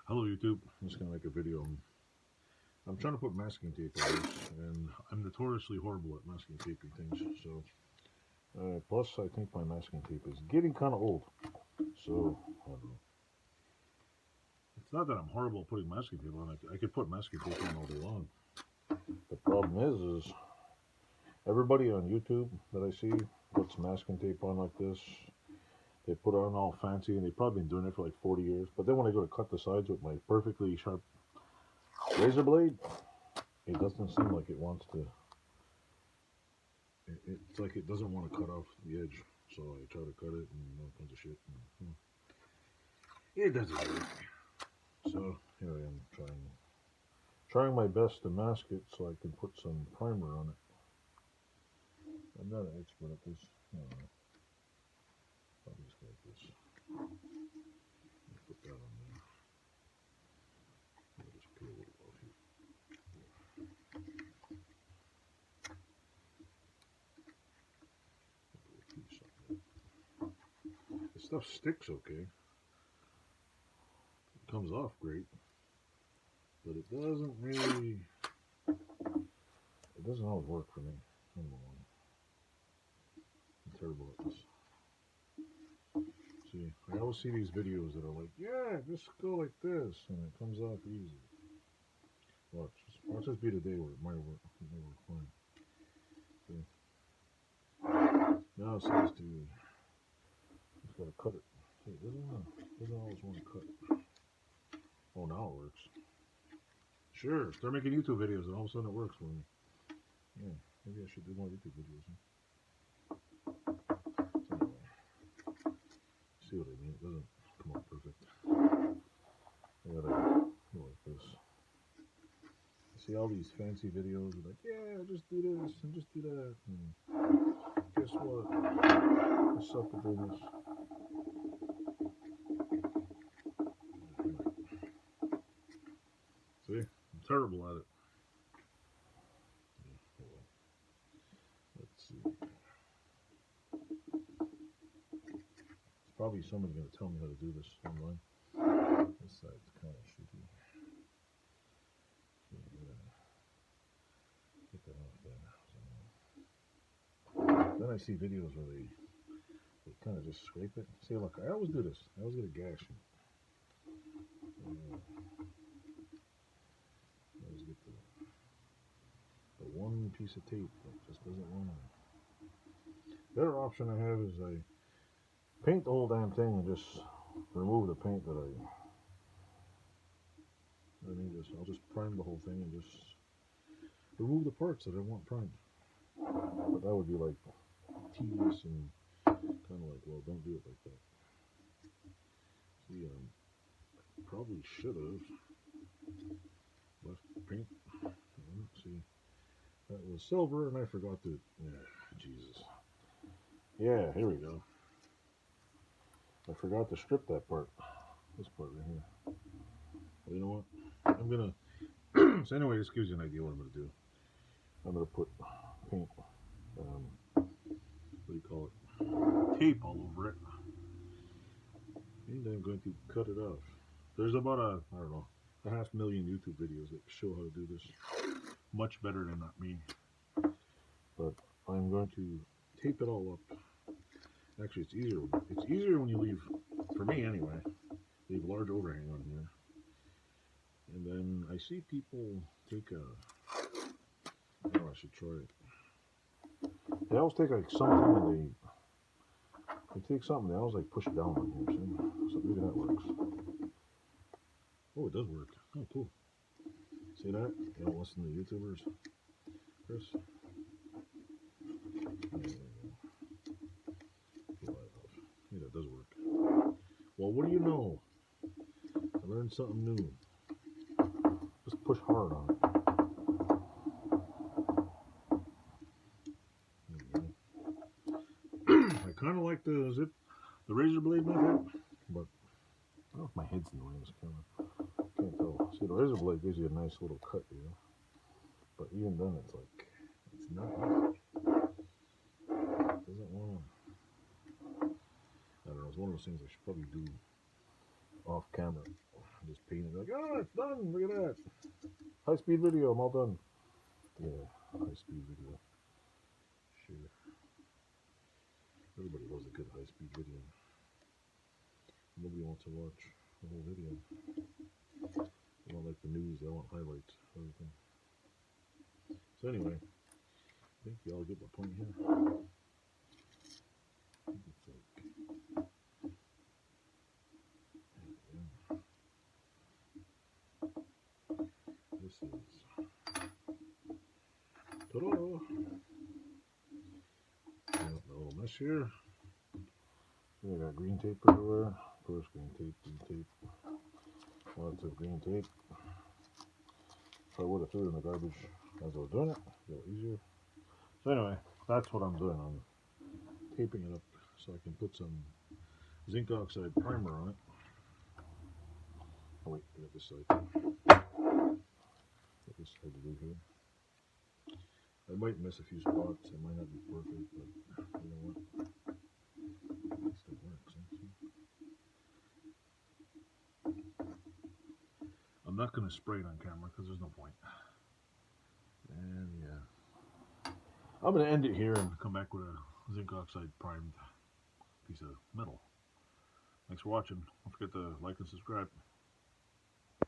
Hello YouTube, I'm just going to make a video. I'm trying to put masking tape on this, and I'm notoriously horrible at masking taping things, so plus I think my masking tape is getting kind of old, so I don't know. It's not that I'm horrible at putting masking tape on. I could put masking tape on all day long. The problem is everybody on YouTube that I see puts masking tape on like this. They put it on all fancy, and they've probably been doing it for like 40 years. But then when I go to cut the sides with my perfectly sharp razor blade, it doesn't seem like it wants to. It's like it doesn't want to cut off the edge. So I try to cut it and all kinds of shit. And, it doesn't work. So here I am trying my best to mask it so I can put some primer on it. I'm not an expert at this. I don't know. Probably just like this. Put that on there. I'll just peel a little off here. This stuff sticks okay. It comes off great, but it doesn't always work for me. I don't know why. I'm terrible at this. See, I always see these videos that are like, yeah, just go like this, and it comes off easy. Watch this be the day where it might work fine. See? Now it says to, just gotta cut it. See, it doesn't always want to cut. Oh, now it works. Sure, start making YouTube videos, and all of a sudden it works for me. Yeah, maybe I should do more YouTube videos. Huh? So anyway, see what I mean? It doesn't come out perfect. I gotta go like this. See all these fancy videos like, yeah, just do this and just do that. And guess what? I suck at doing this. See, I'm terrible at it. Yeah, well, let's see. Probably somebody's going to tell me how to do this online. This side's kind of shitty. So I'm going to get that off there. Then I see videos where they kind of just scrape it. See, look, I always do this. I always get a gash. I always get the one piece of tape that just doesn't want to. The other option I have is I paint the whole damn thing and just remove the paint that I'll just prime the whole thing and just remove the parts that I want primed. But that would be like tedious and kind of like, well, don't do it like that. See, probably should have left paint. See, that was silver and I forgot to, Jesus. Yeah, here we go. I forgot to strip that part. This part right here. Well, you know what? I'm gonna. So anyway, this gives you an idea what I'm gonna do. I'm gonna put paint. What do you call it? Tape all over it. And I'm going to cut it off. There's about I don't know, 500,000 YouTube videos that show how to do this. Much better than me. But I'm going to tape it all up. Actually, it's easier. It's easier when you leave, for me anyway, leave large overhang on here. And then I see people take I should try it. They always take like something and they take something, they always like push it down on here, see? So maybe that works. Oh, it does work. Oh, cool. See that? You don't listen to YouTubers, Chris? Yeah, that does work. Well, what do you know? I learned something new. Just push hard on it. I kind of like the razor blade method, but I don't know if my head's in the way of this camera. Can't tell. See, the razor blade gives you a nice little cut, you know. But even then, it's like it's not easy. It doesn't want to. I don't know. It's one of those things I should probably do off camera. Just paint it. Like, ah, it's done. Look at that. High speed video. I'm all done. Yeah, high speed video. Sure. Everybody loves a good high speed video. Nobody wants to watch the whole video. They don't like the news. They want highlights. Everything. So anyway, I think y'all get my point here. I think it's like, this is, ta-da! Yeah, a little mess here. I got green tape everywhere. Of course, green tape. Lots of green tape. If I would have threw it in the garbage as I was doing it, a little easier. So anyway, that's what I'm doing. I'm taping it up so I can put some zinc oxide primer on it. Oh wait, I got this side. Got this side to do here. I might miss a few spots. It might not be perfect, but you know what? At least it works. I'm not going to spray it on camera because there's no point. And yeah, I'm going to end it here and come back with a zinc oxide primed piece of metal. Thanks for watching. Don't forget to like and subscribe.